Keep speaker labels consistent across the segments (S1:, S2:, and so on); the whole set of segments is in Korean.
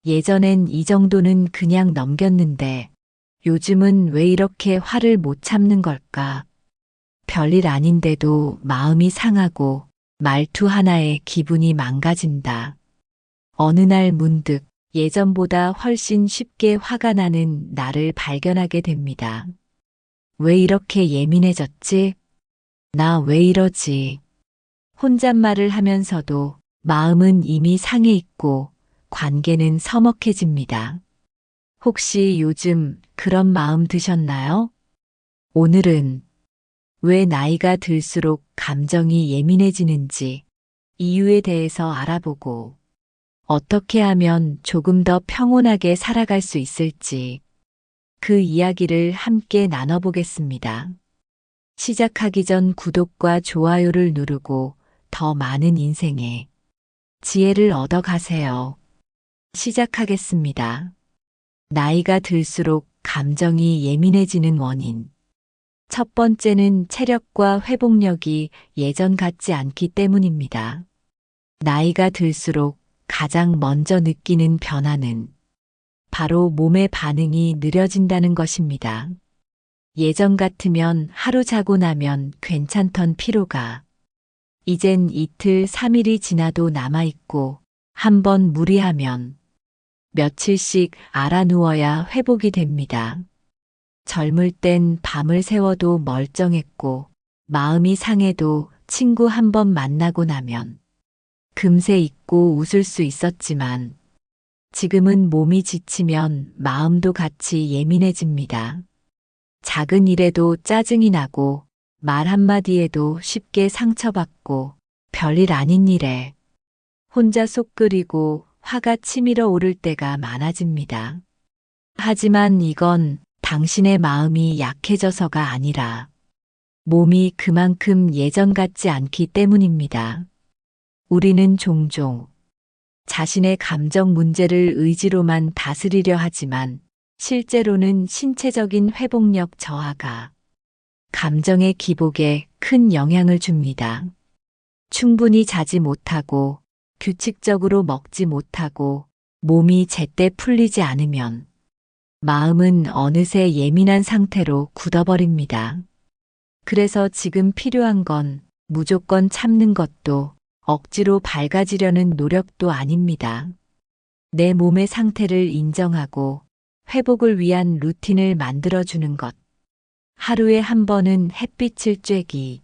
S1: 예전엔 이 정도는 그냥 넘겼는데 요즘은 왜 이렇게 화를 못 참는 걸까? 별일 아닌데도 마음이 상하고 말투 하나에 기분이 망가진다. 어느 날 문득 예전보다 훨씬 쉽게 화가 나는 나를 발견하게 됩니다. 왜 이렇게 예민해졌지? 나 왜 이러지? 혼잣말을 하면서도 마음은 이미 상해 있고 관계는 서먹해집니다. 혹시 요즘 그런 마음 드셨나요? 오늘은 왜 나이가 들수록 감정이 예민해지는지 이유에 대해서 알아보고 어떻게 하면 조금 더 평온하게 살아갈 수 있을지 그 이야기를 함께 나눠보겠습니다. 시작하기 전 구독과 좋아요를 누르고 더 많은 인생의 지혜를 얻어가세요. 시작하겠습니다. 나이가 들수록 감정이 예민해지는 원인. 첫 번째는 체력과 회복력이 예전 같지 않기 때문입니다. 나이가 들수록 가장 먼저 느끼는 변화는 바로 몸의 반응이 느려진다는 것입니다. 예전 같으면 하루 자고 나면 괜찮던 피로가 이젠 이틀, 3일이 지나도 남아있고 한번 무리하면 며칠씩 알아 누워야 회복이 됩니다. 젊을 땐 밤을 새워도 멀쩡했고 마음이 상해도 친구 한 번 만나고 나면 금세 잊고 웃을 수 있었지만 지금은 몸이 지치면 마음도 같이 예민해집니다. 작은 일에도 짜증이 나고 말 한마디에도 쉽게 상처받고 별일 아닌 일에 혼자 속 끓이고 화가 치밀어 오를 때가 많아집니다. 하지만 이건 당신의 마음이 약해져서가 아니라 몸이 그만큼 예전 같지 않기 때문입니다. 우리는 종종 자신의 감정 문제를 의지로만 다스리려 하지만 실제로는 신체적인 회복력 저하가 감정의 기복에 큰 영향을 줍니다. 충분히 자지 못하고 규칙적으로 먹지 못하고 몸이 제때 풀리지 않으면 마음은 어느새 예민한 상태로 굳어버립니다. 그래서 지금 필요한 건 무조건 참는 것도 억지로 밝아지려는 노력도 아닙니다. 내 몸의 상태를 인정하고 회복을 위한 루틴을 만들어주는 것. 하루에 한 번은 햇빛을 쬐기,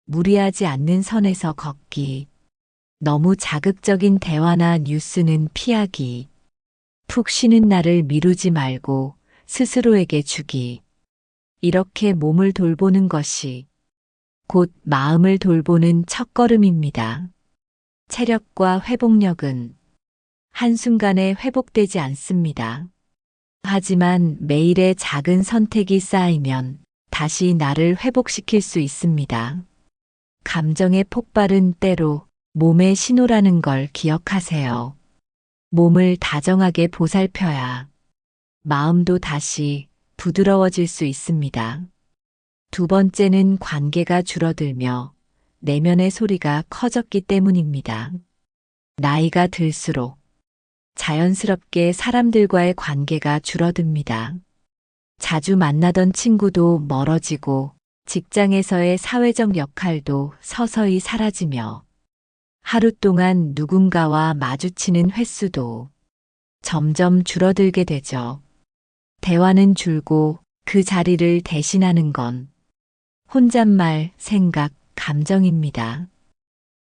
S1: 무리하지 않는 선에서 걷기, 너무 자극적인 대화나 뉴스는 피하기, 푹 쉬는 날을 미루지 말고 스스로에게 주기. 이렇게 몸을 돌보는 것이 곧 마음을 돌보는 첫걸음입니다. 체력과 회복력은 한순간에 회복되지 않습니다. 하지만 매일의 작은 선택이 쌓이면 다시 나를 회복시킬 수 있습니다. 감정의 폭발은 때로 몸의 신호라는 걸 기억하세요. 몸을 다정하게 보살펴야 마음도 다시 부드러워질 수 있습니다. 두 번째는 관계가 줄어들며 내면의 소리가 커졌기 때문입니다. 나이가 들수록 자연스럽게 사람들과의 관계가 줄어듭니다. 자주 만나던 친구도 멀어지고 직장에서의 사회적 역할도 서서히 사라지며 하루 동안 누군가와 마주치는 횟수도 점점 줄어들게 되죠. 대화는 줄고 그 자리를 대신하는 건 혼잣말, 생각, 감정입니다.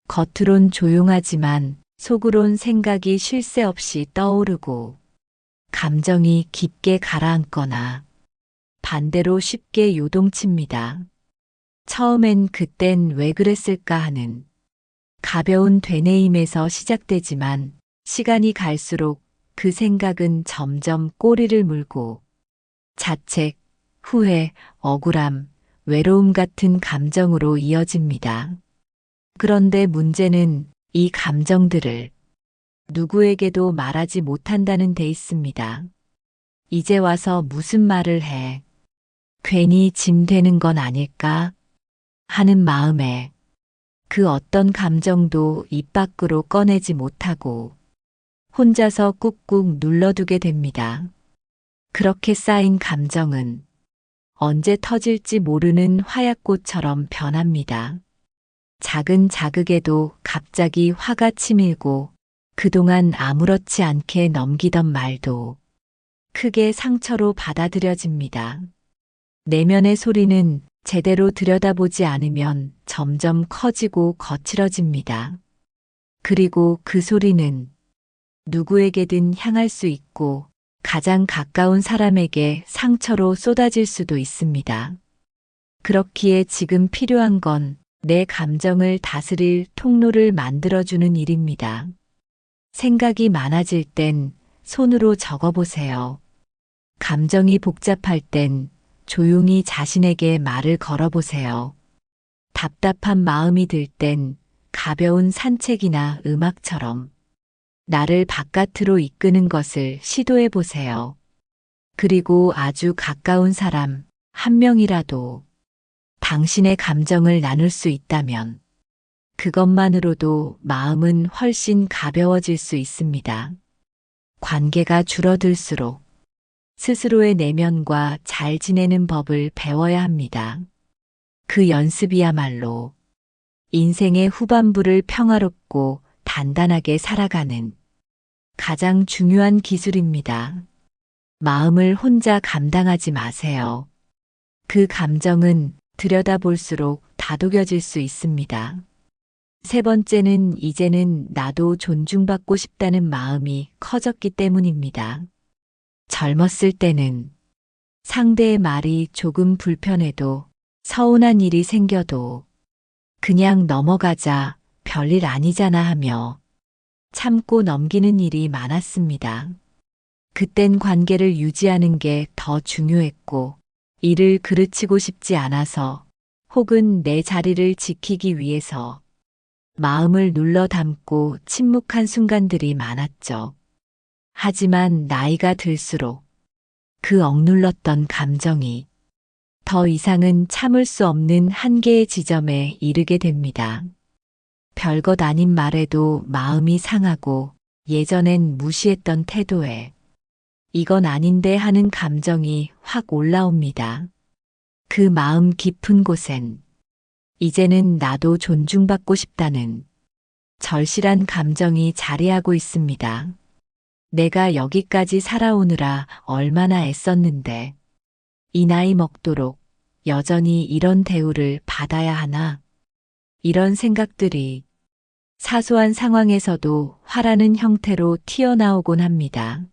S1: 겉으론 조용하지만 속으론 생각이 쉴 새 없이 떠오르고 감정이 깊게 가라앉거나 반대로 쉽게 요동칩니다. 처음엔 그땐 왜 그랬을까 하는 가벼운 되뇌임에서 시작되지만 시간이 갈수록 그 생각은 점점 꼬리를 물고 자책, 후회, 억울함, 외로움 같은 감정으로 이어집니다. 그런데 문제는 이 감정들을 누구에게도 말하지 못한다는 데 있습니다. 이제 와서 무슨 말을 해? 괜히 짐 되는 건 아닐까? 하는 마음에 그 어떤 감정도 입 밖으로 꺼내지 못하고 혼자서 꾹꾹 눌러두게 됩니다. 그렇게 쌓인 감정은 언제 터질지 모르는 화약꽃처럼 변합니다. 작은 자극에도 갑자기 화가 치밀고 그동안 아무렇지 않게 넘기던 말도 크게 상처로 받아들여집니다. 내면의 소리는 제대로 들여다보지 않으면 점점 커지고 거칠어집니다. 그리고 그 소리는 누구에게든 향할 수 있고 가장 가까운 사람에게 상처로 쏟아질 수도 있습니다. 그렇기에 지금 필요한 건 내 감정을 다스릴 통로를 만들어주는 일입니다. 생각이 많아질 땐 손으로 적어보세요. 감정이 복잡할 땐 조용히 자신에게 말을 걸어보세요. 답답한 마음이 들 땐 가벼운 산책이나 음악처럼 나를 바깥으로 이끄는 것을 시도해 보세요. 그리고 아주 가까운 사람 한 명이라도 당신의 감정을 나눌 수 있다면 그것만으로도 마음은 훨씬 가벼워질 수 있습니다. 관계가 줄어들수록 스스로의 내면과 잘 지내는 법을 배워야 합니다. 그 연습이야말로 인생의 후반부를 평화롭고 단단하게 살아가는 가장 중요한 기술입니다. 마음을 혼자 감당하지 마세요. 그 감정은 들여다볼수록 다독여질 수 있습니다. 세 번째는 이제는 나도 존중받고 싶다는 마음이 커졌기 때문입니다. 젊었을 때는 상대의 말이 조금 불편해도 서운한 일이 생겨도 그냥 넘어가자 별일 아니잖아 하며 참고 넘기는 일이 많았습니다. 그땐 관계를 유지하는 게 더 중요했고 일을 그르치고 싶지 않아서 혹은 내 자리를 지키기 위해서 마음을 눌러 담고 침묵한 순간들이 많았죠. 하지만 나이가 들수록 그 억눌렀던 감정이 더 이상은 참을 수 없는 한계의 지점에 이르게 됩니다. 별것 아닌 말에도 마음이 상하고 예전엔 무시했던 태도에 이건 아닌데 하는 감정이 확 올라옵니다. 그 마음 깊은 곳엔 이제는 나도 존중받고 싶다는 절실한 감정이 자리하고 있습니다. 내가 여기까지 살아오느라 얼마나 애썼는데 이 나이 먹도록 여전히 이런 대우를 받아야 하나? 이런 생각들이 사소한 상황에서도 화라는 형태로 튀어나오곤 합니다.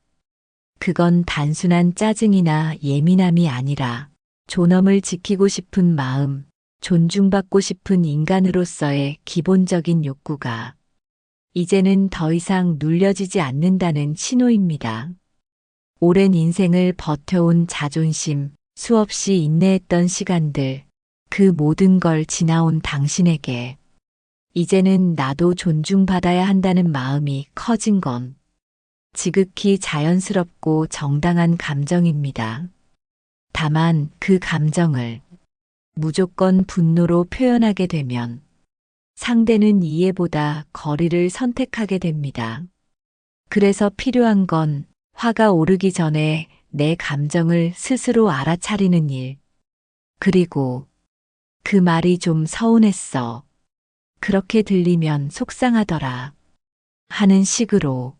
S1: 그건 단순한 짜증이나 예민함이 아니라 존엄을 지키고 싶은 마음, 존중받고 싶은 인간으로서의 기본적인 욕구가 이제는 더 이상 눌려지지 않는다는 신호입니다. 오랜 인생을 버텨온 자존심, 수없이 인내했던 시간들, 그 모든 걸 지나온 당신에게 이제는 나도 존중받아야 한다는 마음이 커진 건 지극히 자연스럽고 정당한 감정입니다. 다만 그 감정을 무조건 분노로 표현하게 되면 상대는 이해보다 거리를 선택하게 됩니다. 그래서 필요한 건 화가 오르기 전에 내 감정을 스스로 알아차리는 일. 그리고 그 말이 좀 서운했어. 그렇게 들리면 속상하더라. 하는 식으로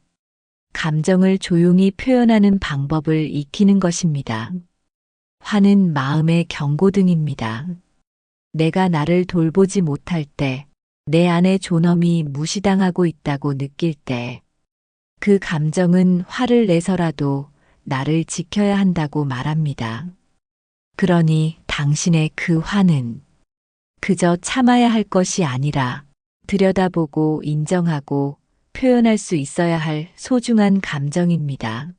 S1: 감정을 조용히 표현하는 방법을 익히는 것입니다. 화는 마음의 경고등입니다. 내가 나를 돌보지 못할 때, 내 안의 존엄이 무시당하고 있다고 느낄 때, 그 감정은 화를 내서라도 나를 지켜야 한다고 말합니다. 그러니 당신의 그 화는 그저 참아야 할 것이 아니라 들여다보고 인정하고 표현할 수 있어야 할 소중한 감정입니다.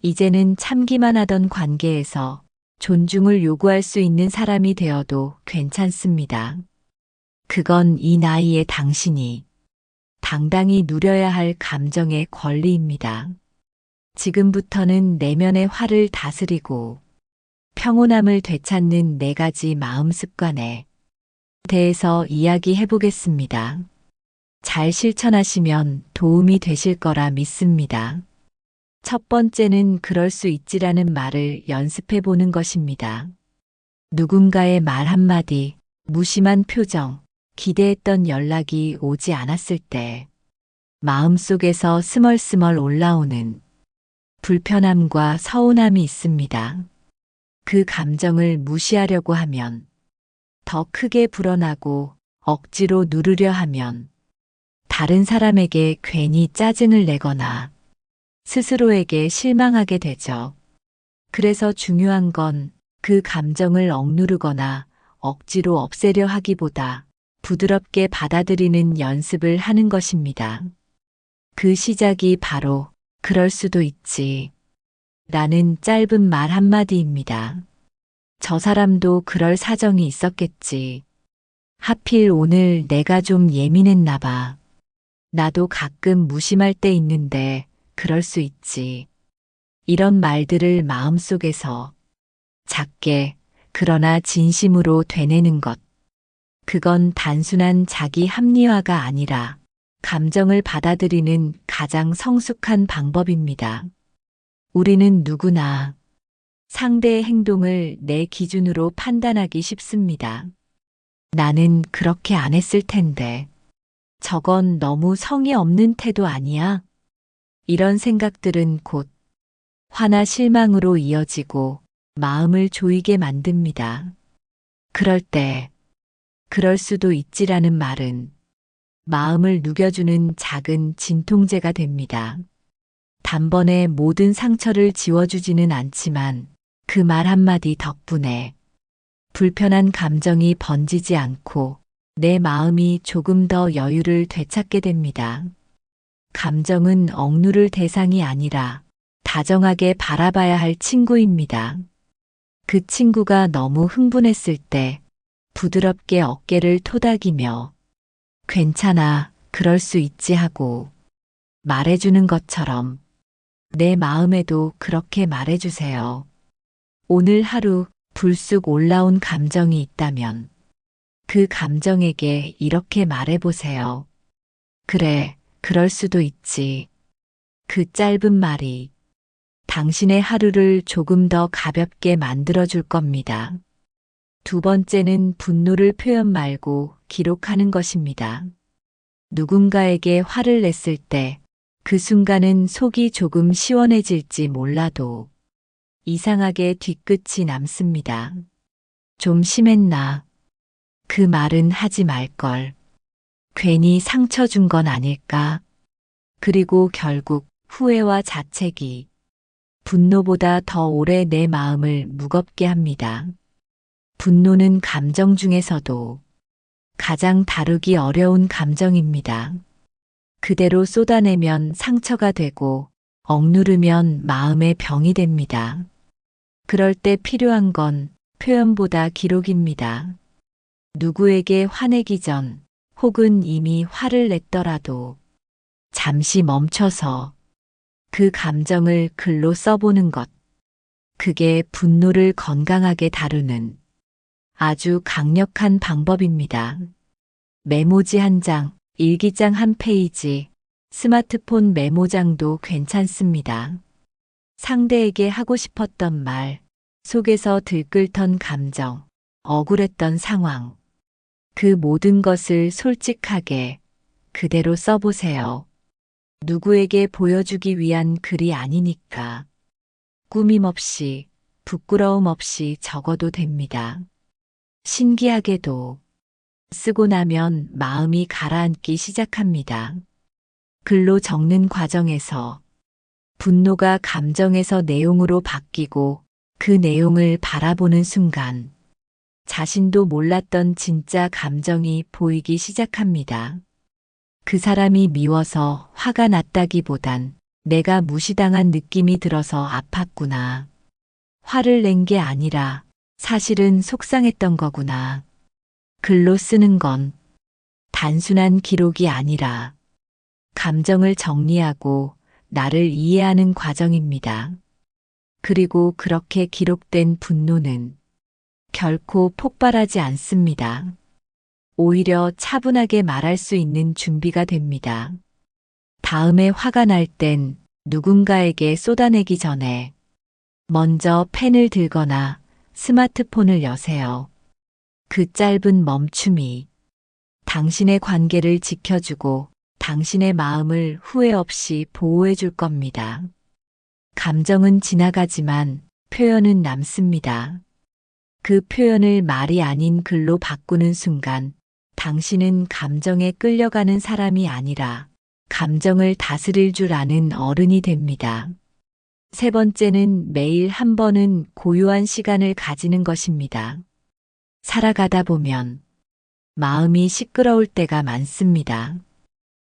S1: 이제는 참기만 하던 관계에서 존중을 요구할 수 있는 사람이 되어도 괜찮습니다. 그건 이 나이에 당신이 당당히 누려야 할 감정의 권리입니다. 지금부터는 내면의 화를 다스리고 평온함을 되찾는 4가지 마음 습관에 대해서 이야기해 보겠습니다. 잘 실천하시면 도움이 되실 거라 믿습니다. 첫 번째는 그럴 수 있지라는 말을 연습해 보는 것입니다. 누군가의 말 한마디, 무심한 표정, 기대했던 연락이 오지 않았을 때 마음속에서 스멀스멀 올라오는 불편함과 서운함이 있습니다. 그 감정을 무시하려고 하면, 더 크게 불어나고 억지로 누르려 하면 다른 사람에게 괜히 짜증을 내거나 스스로에게 실망하게 되죠. 그래서 중요한 건 그 감정을 억누르거나 억지로 없애려 하기보다 부드럽게 받아들이는 연습을 하는 것입니다. 그 시작이 바로 그럴 수도 있지 라는 짧은 말 한마디입니다. 저 사람도 그럴 사정이 있었겠지. 하필 오늘 내가 좀 예민했나 봐. 나도 가끔 무심할 때 있는데 그럴 수 있지. 이런 말들을 마음속에서 작게 그러나 진심으로 되뇌는 것. 그건 단순한 자기 합리화가 아니라 감정을 받아들이는 가장 성숙한 방법입니다. 우리는 누구나 상대의 행동을 내 기준으로 판단하기 쉽습니다. 나는 그렇게 안 했을 텐데. 저건 너무 성의 없는 태도 아니야? 이런 생각들은 곧 화나 실망으로 이어지고 마음을 조이게 만듭니다. 그럴 때, 그럴 수도 있지라는 말은 마음을 누겨주는 작은 진통제가 됩니다. 단번에 모든 상처를 지워주지는 않지만 그 말 한마디 덕분에 불편한 감정이 번지지 않고 내 마음이 조금 더 여유를 되찾게 됩니다. 감정은 억누를 대상이 아니라 다정하게 바라봐야 할 친구입니다. 그 친구가 너무 흥분했을 때 부드럽게 어깨를 토닥이며 괜찮아, 그럴 수 있지 하고 말해주는 것처럼 내 마음에도 그렇게 말해주세요. 오늘 하루 불쑥 올라온 감정이 있다면 그 감정에게 이렇게 말해보세요. 그래, 그럴 수도 있지. 그 짧은 말이 당신의 하루를 조금 더 가볍게 만들어줄 겁니다. 두 번째는 분노를 표현 말고 기록하는 것입니다. 누군가에게 화를 냈을 때 그 순간은 속이 조금 시원해질지 몰라도 이상하게 뒤끝이 남습니다. 좀 심했나? 그 말은 하지 말걸. 괜히 상처 준 건 아닐까? 그리고 결국 후회와 자책이 분노보다 더 오래 내 마음을 무겁게 합니다. 분노는 감정 중에서도 가장 다루기 어려운 감정입니다. 그대로 쏟아내면 상처가 되고 억누르면 마음의 병이 됩니다. 그럴 때 필요한 건 표현보다 기록입니다. 누구에게 화내기 전 혹은 이미 화를 냈더라도 잠시 멈춰서 그 감정을 글로 써보는 것. 그게 분노를 건강하게 다루는 아주 강력한 방법입니다. 메모지 한 장, 일기장 한 페이지, 스마트폰 메모장도 괜찮습니다. 상대에게 하고 싶었던 말, 속에서 들끓던 감정, 억울했던 상황. 그 모든 것을 솔직하게 그대로 써보세요. 누구에게 보여주기 위한 글이 아니니까 꾸밈 없이 부끄러움 없이 적어도 됩니다. 신기하게도 쓰고 나면 마음이 가라앉기 시작합니다. 글로 적는 과정에서 분노가 감정에서 내용으로 바뀌고 그 내용을 바라보는 순간 자신도 몰랐던 진짜 감정이 보이기 시작합니다. 그 사람이 미워서 화가 났다기보단 내가 무시당한 느낌이 들어서 아팠구나. 화를 낸 게 아니라 사실은 속상했던 거구나. 글로 쓰는 건 단순한 기록이 아니라 감정을 정리하고 나를 이해하는 과정입니다. 그리고 그렇게 기록된 분노는 결코 폭발하지 않습니다. 오히려 차분하게 말할 수 있는 준비가 됩니다. 다음에 화가 날 땐 누군가에게 쏟아내기 전에 먼저 펜을 들거나 스마트폰을 여세요. 그 짧은 멈춤이 당신의 관계를 지켜주고 당신의 마음을 후회 없이 보호해 줄 겁니다. 감정은 지나가지만 표현은 남습니다. 그 표현을 말이 아닌 글로 바꾸는 순간 당신은 감정에 끌려가는 사람이 아니라 감정을 다스릴 줄 아는 어른이 됩니다. 세 번째는 매일 한 번은 고요한 시간을 가지는 것입니다. 살아가다 보면 마음이 시끄러울 때가 많습니다.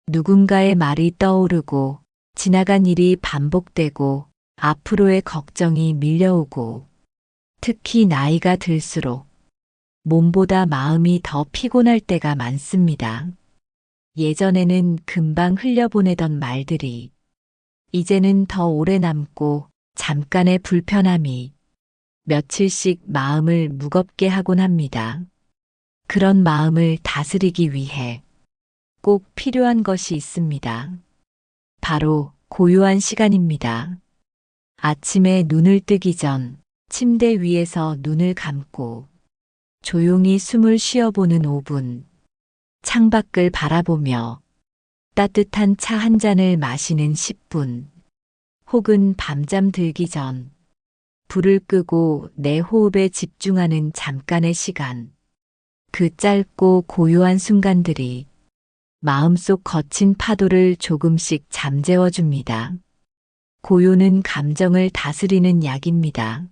S1: 누군가의 말이 떠오르고 지나간 일이 반복되고 앞으로의 걱정이 밀려오고 특히 나이가 들수록 몸보다 마음이 더 피곤할 때가 많습니다. 예전에는 금방 흘려보내던 말들이 이제는 더 오래 남고 잠깐의 불편함이 며칠씩 마음을 무겁게 하곤 합니다. 그런 마음을 다스리기 위해 꼭 필요한 것이 있습니다. 바로 고요한 시간입니다. 아침에 눈을 뜨기 전 침대 위에서 눈을 감고 조용히 숨을 쉬어보는 5분, 창밖을 바라보며 따뜻한 차 한 잔을 마시는 10분, 혹은 밤잠 들기 전 불을 끄고 내 호흡에 집중하는 잠깐의 시간. 그 짧고 고요한 순간들이 마음속 거친 파도를 조금씩 잠재워 줍니다. 고요는 감정을 다스리는 약입니다.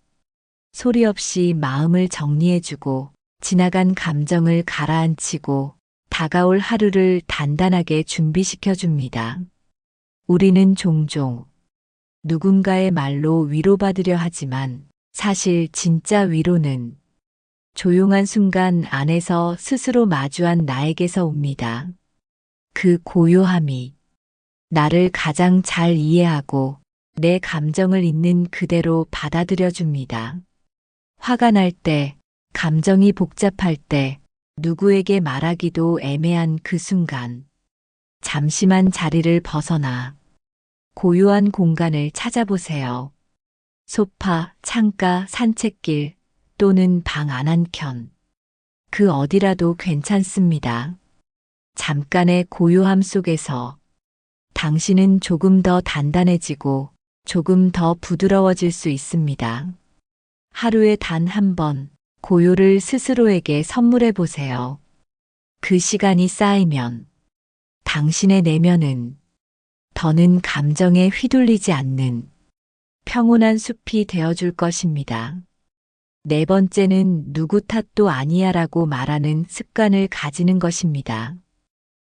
S1: 소리 없이 마음을 정리해주고 지나간 감정을 가라앉히고 다가올 하루를 단단하게 준비시켜 줍니다. 우리는 종종 누군가의 말로 위로받으려 하지만 사실 진짜 위로는 조용한 순간 안에서 스스로 마주한 나에게서 옵니다. 그 고요함이 나를 가장 잘 이해하고 내 감정을 있는 그대로 받아들여 줍니다. 화가 날 때, 감정이 복잡할 때, 누구에게 말하기도 애매한 그 순간, 잠시만 자리를 벗어나 고요한 공간을 찾아보세요. 소파, 창가, 산책길 또는 방 안 한 켠. 그 어디라도 괜찮습니다. 잠깐의 고요함 속에서 당신은 조금 더 단단해지고 조금 더 부드러워질 수 있습니다. 하루에 단 한 번 고요를 스스로에게 선물해 보세요. 그 시간이 쌓이면 당신의 내면은 더는 감정에 휘둘리지 않는 평온한 숲이 되어줄 것입니다. 네 번째는 누구 탓도 아니야라고 말하는 습관을 가지는 것입니다.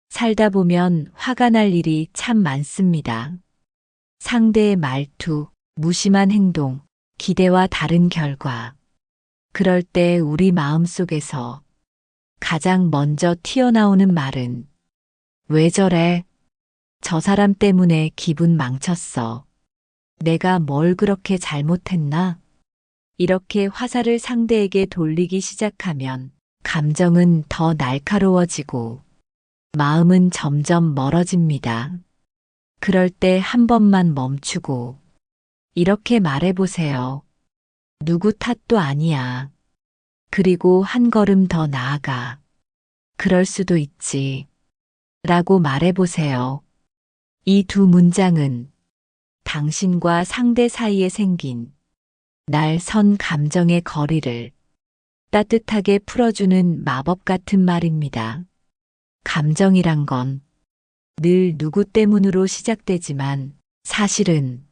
S1: 살다 보면 화가 날 일이 참 많습니다. 상대의 말투, 무심한 행동, 기대와 다른 결과. 그럴 때 우리 마음속에서 가장 먼저 튀어나오는 말은 왜 저래? 저 사람 때문에 기분 망쳤어. 내가 뭘 그렇게 잘못했나? 이렇게 화살을 상대에게 돌리기 시작하면 감정은 더 날카로워지고 마음은 점점 멀어집니다. 그럴 때 한 번만 멈추고 이렇게 말해보세요. 누구 탓도 아니야. 그리고 한 걸음 더 나아가. 그럴 수도 있지. 라고 말해보세요. 이 두 문장은 당신과 상대 사이에 생긴 날 선 감정의 거리를 따뜻하게 풀어주는 마법 같은 말입니다. 감정이란 건 늘 누구 때문으로 시작되지만 사실은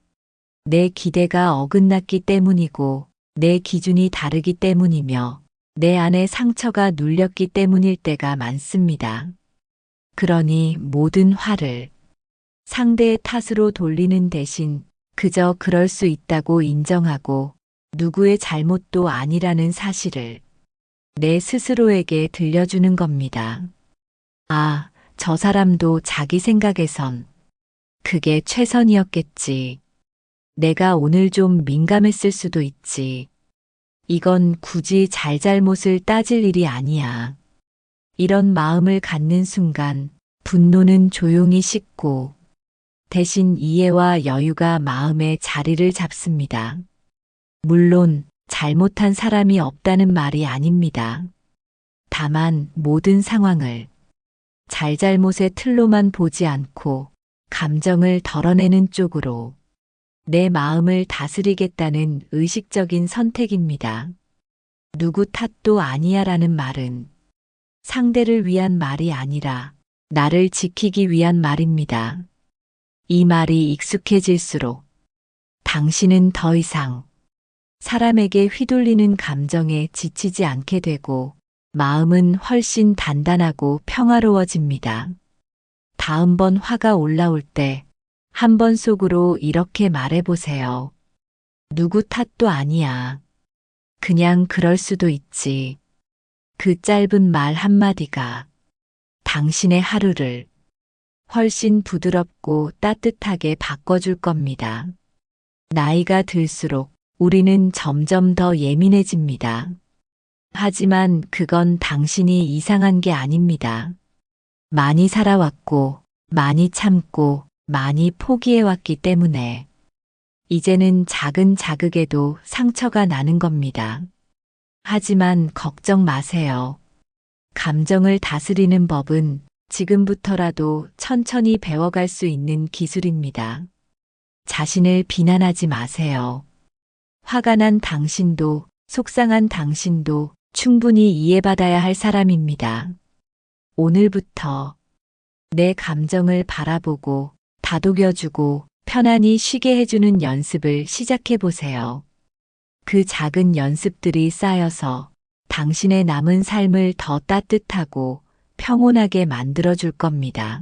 S1: 내 기대가 어긋났기 때문이고 내 기준이 다르기 때문이며 내 안에 상처가 눌렸기 때문일 때가 많습니다. 그러니 모든 화를 상대의 탓으로 돌리는 대신 그저 그럴 수 있다고 인정하고 누구의 잘못도 아니라는 사실을 내 스스로에게 들려주는 겁니다. 아, 저 사람도 자기 생각에선 그게 최선이었겠지. 내가 오늘 좀 민감했을 수도 있지. 이건 굳이 잘잘못을 따질 일이 아니야. 이런 마음을 갖는 순간 분노는 조용히 식고 대신 이해와 여유가 마음에 자리를 잡습니다. 물론 잘못한 사람이 없다는 말이 아닙니다. 다만 모든 상황을 잘잘못의 틀로만 보지 않고 감정을 덜어내는 쪽으로 내 마음을 다스리겠다는 의식적인 선택입니다. 누구 탓도 아니야라는 말은 상대를 위한 말이 아니라 나를 지키기 위한 말입니다. 이 말이 익숙해질수록 당신은 더 이상 사람에게 휘둘리는 감정에 지치지 않게 되고 마음은 훨씬 단단하고 평화로워집니다. 다음번 화가 올라올 때 한 번 속으로 이렇게 말해보세요. 누구 탓도 아니야. 그냥 그럴 수도 있지. 그 짧은 말 한마디가 당신의 하루를 훨씬 부드럽고 따뜻하게 바꿔줄 겁니다. 나이가 들수록 우리는 점점 더 예민해집니다. 하지만 그건 당신이 이상한 게 아닙니다. 많이 살아왔고, 많이 참고, 많이 포기해왔기 때문에 이제는 작은 자극에도 상처가 나는 겁니다. 하지만 걱정 마세요. 감정을 다스리는 법은 지금부터라도 천천히 배워갈 수 있는 기술입니다. 자신을 비난하지 마세요. 화가 난 당신도, 속상한 당신도 충분히 이해받아야 할 사람입니다. 오늘부터 내 감정을 바라보고 다독여주고 편안히 쉬게 해주는 연습을 시작해 보세요. 그 작은 연습들이 쌓여서 당신의 남은 삶을 더 따뜻하고 평온하게 만들어줄 겁니다.